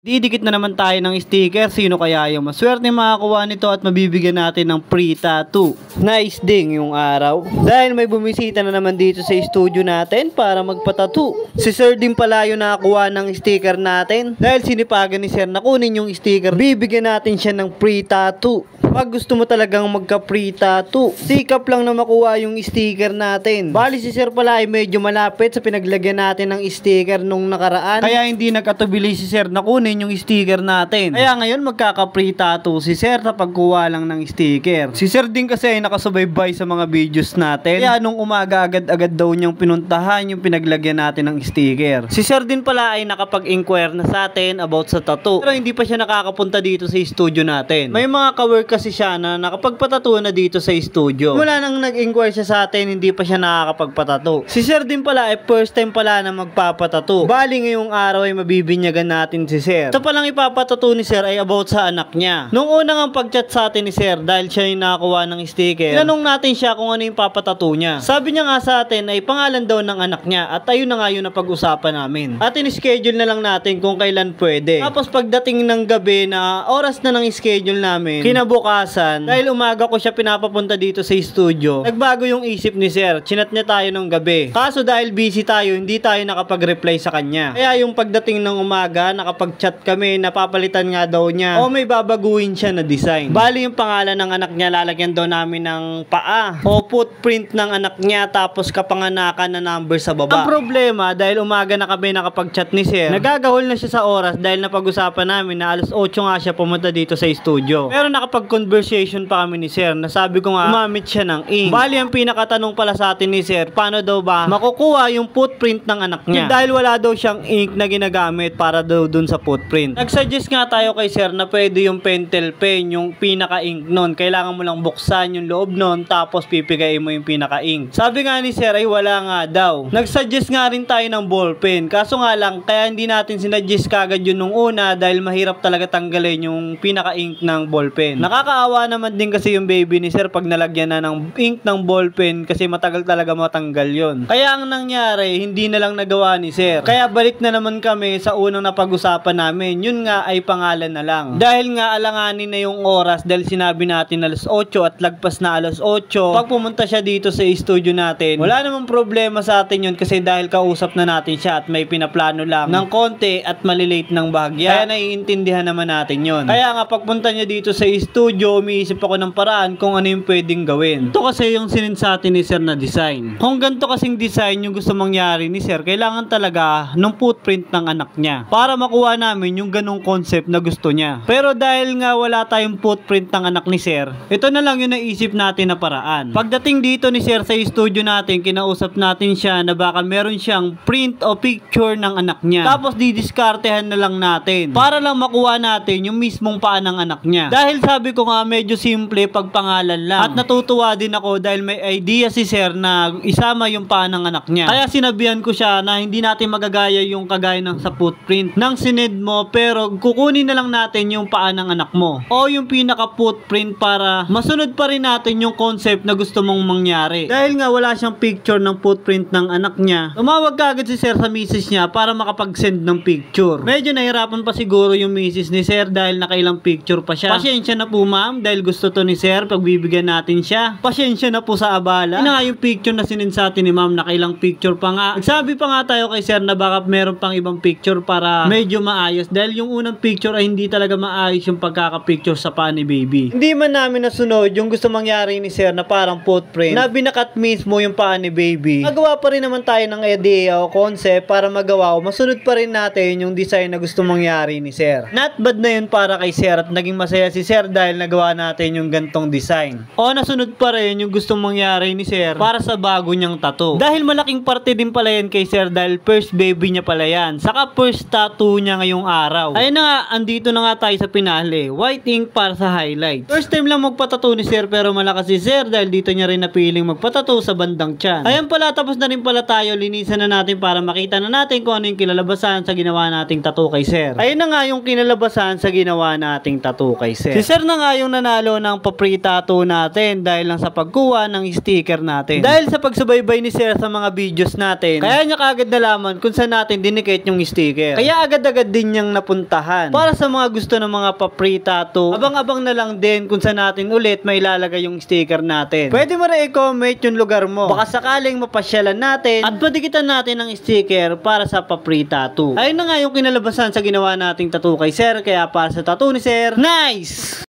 Didikit na naman tayo ng sticker. Sino kaya yung maswerte makakuha nito at mabibigyan natin ng free tattoo? Nice ding yung araw. Dahil may bumisita na naman dito sa studio natin para magpatattoo. Si Sir din pala yung nakakuha ng sticker natin. Dahil sinipagan ni Sir na kunin yung sticker, bibigyan natin siya ng free tattoo. Pag gusto mo talagang magka-free tattoo, sikap lang na makuha yung sticker natin. Bali si Sir pala ay medyo malapit sa pinaglagyan natin ng sticker nung nakaraan. Kaya hindi nagkatubili si Sir na kunin yung sticker natin. Kaya ngayon magkaka-free tattoo si Sir sa pagkuha lang ng sticker. Si Sir din kasi ay nakasubaybay sa mga videos natin. Kaya nung umaga agad-agad daw niyang pinuntahan yung pinaglagyan natin ng sticker. Si Sir din pala ay nakapag-inquire na sa atin about sa tattoo. Pero hindi pa siya nakakapunta dito sa studio natin. May mga ka-work kasi siya na nakapagpatattoo na dito sa studio. Mula nang nag-inquire siya sa atin, hindi pa siya nakakapagpatattoo. Si Sir din pala ay first time pala na magpapatattoo. Bali ngayong araw ay mabibinyagan natin si Sir. Ito palang ipapatattoo ni Sir ay about sa anak niya. Nung unang ang pag-chat sa atin ni Sir, dahil siya yung nakakuha ng sticker, tinanong natin siya kung ano yung papatattoo niya. Sabi niya nga sa atin ay pangalan daw ng anak niya at ayun na nga yung napag-usapan namin. At in-schedule na lang natin kung kailan pwede. Tapos pagdating ng gabi na oras na ng schedule namin, kinabukasan, dahil umaga ko siya pinapapunta dito sa studio, nagbago yung isip ni Sir. Chinat niya tayo ng gabi. Kaso dahil busy tayo, hindi tayo nakapag-reply sa kanya. Kaya yung pagdating ng umaga, nakapag-chat kami, napapalitan nga daw niya o may babaguhin siya na design. Bali yung pangalan ng anak niya, lalagyan daw namin ng paa o footprint ng anak niya, tapos kapanganakan na number sa baba. Ang problema, dahil umaga na kami nakapag-chat ni Sir, nagagahol na siya sa oras dahil napag-usapan namin na alas 8 nga siya pumunta dito sa studio. Pero nakapag-conversation pa kami ni Sir, nasabi ko nga gumamit siya ng ink. Bali ang pinakatanong pala sa atin ni Sir, paano daw ba makukuha yung footprint ng anak niya? Dahil wala daw siyang ink na ginagamit para daw dun sa footprint. Nagsuggest nga tayo kay Sir na pwede yung pentel pen, yung pinaka-ink nun. Kailangan mo lang buksan yung loob nun, tapos pipigayin mo yung pinaka-ink. Sabi nga ni Sir ay wala nga daw. Nagsuggest nga rin tayo ng ballpen. Kaso nga lang, kaya hindi natin sinuggest kagad yun nung una dahil mahirap talaga tanggalin yung pinaka-ink ng ballpen. Nakakaawa naman din kasi yung baby ni Sir pag nalagyan na ng ink ng ballpen kasi matagal talaga matanggal yon. Kaya ang nangyari, hindi na lang nagawa ni Sir. Kaya balik na naman kami sa unang napag-usapan namin. Yun nga ay pangalan na lang. Dahil nga alanganin na yung oras dahil sinabi natin alas 8 at lagpas na alas 8. Pag pumunta siya dito sa studio natin, wala namang problema sa atin yun kasi dahil kausap na natin siya at may pinaplano lang ng konti at malilate ng bahagya. Kaya naiintindihan naman natin yun. Kaya nga pagpunta niya dito sa studio, umiisip ako ng paraan kung ano yung pwedeng gawin. Ito kasi yung sinin sa atin ni Sir na design. Kung ganito kasing design yung gusto mangyari ni Sir, kailangan talaga ng footprint ng anak niya para makuha namin yung ganong concept na gusto niya. Pero dahil nga wala tayong footprint ng anak ni Sir, ito na lang yung naisip natin na paraan. Pagdating dito ni Sir sa studio natin, kinausap natin siya na baka meron siyang print o picture ng anak niya. Tapos didiskartehan na lang natin para lang makuha natin yung mismong paa ng anak niya. Dahil sabi ko nga medyo simple pag pangalan lang. At natutuwa din ako dahil may idea si Sir na isama yung paa ng anak niya. Kaya sinabihan ko siya na hindi natin magagaya yung kagaya ng sa footprint ng sined mo, pero kukunin na lang natin yung paa ng anak mo o yung pinaka footprint para masunod pa rin natin yung concept na gusto mong mangyari. Dahil nga wala siyang picture ng footprint ng anak niya, tumawag kagad si Sir sa misis niya para makapag-send ng picture. Medyo nahirapan pa siguro yung misis ni Sir dahil nakailang picture pa siya. Pasensya na po ma'am dahil gusto to ni Sir, pagbibigyan natin siya. Pasensya na po sa abala. Yun nga yung picture na sinin sa atin ni ma'am, nakailang picture pa nga. Nagsabi pa nga tayo kay Sir na baka meron pang ibang picture para medyo maayos dahil yung unang picture ay hindi talaga maayos yung pagkaka-picture sa paa ni baby. Hindi man namin nasunod yung gusto mangyari ni Sir na parang footprint na binakat mismo yung paa ni baby. Magawa pa rin naman tayo ng idea o concept para magawa o masunod pa rin natin yung design na gusto mangyari ni Sir. Not bad na yun para kay Sir at naging masaya si Sir dahil nagawa natin yung gantong design. O nasunod pa rin yung gusto mangyari ni Sir para sa bago niyang tattoo. Dahil malaking parte din pala yan kay Sir dahil first baby niya pala yan. Saka first tattoo niya ngayong araw. Ayun na nga, andito na nga tayo sa pinali. White ink para sa highlight. First time lang magpatattoo ni Sir pero malakas si Sir dahil dito niya rin napiling magpatattoo sa bandang tiyan. Ayan pala, tapos na rin pala tayo. Linisan na natin para makita na natin kung ano yung kinalabasan sa ginawa nating tattoo kay Sir. Ayun na nga yung kinalabasan sa ginawa nating tattoo kay Sir. Si Sir na nga yung nanalo ng pa-free tattoo natin dahil lang sa pagkuha ng sticker natin. Dahil sa pagsubaybay ni Sir sa mga videos natin, kaya niya kagad nalaman kung saan natin dinikit yung sticker. Kaya agad-agad din niyang napuntahan. Para sa mga gusto ng mga pa-free tattoo, abang-abang na lang din kung saan natin ulit may ilalagay yung sticker natin. Pwede mo rin i-comment yung lugar mo. Baka sakaling mapasyalan natin at padikitan natin ng sticker para sa pa-free tattoo. Ayun na nga yung kinalabasan sa ginawa nating tattoo kay Sir. Kaya para sa tattoo ni Sir, nice!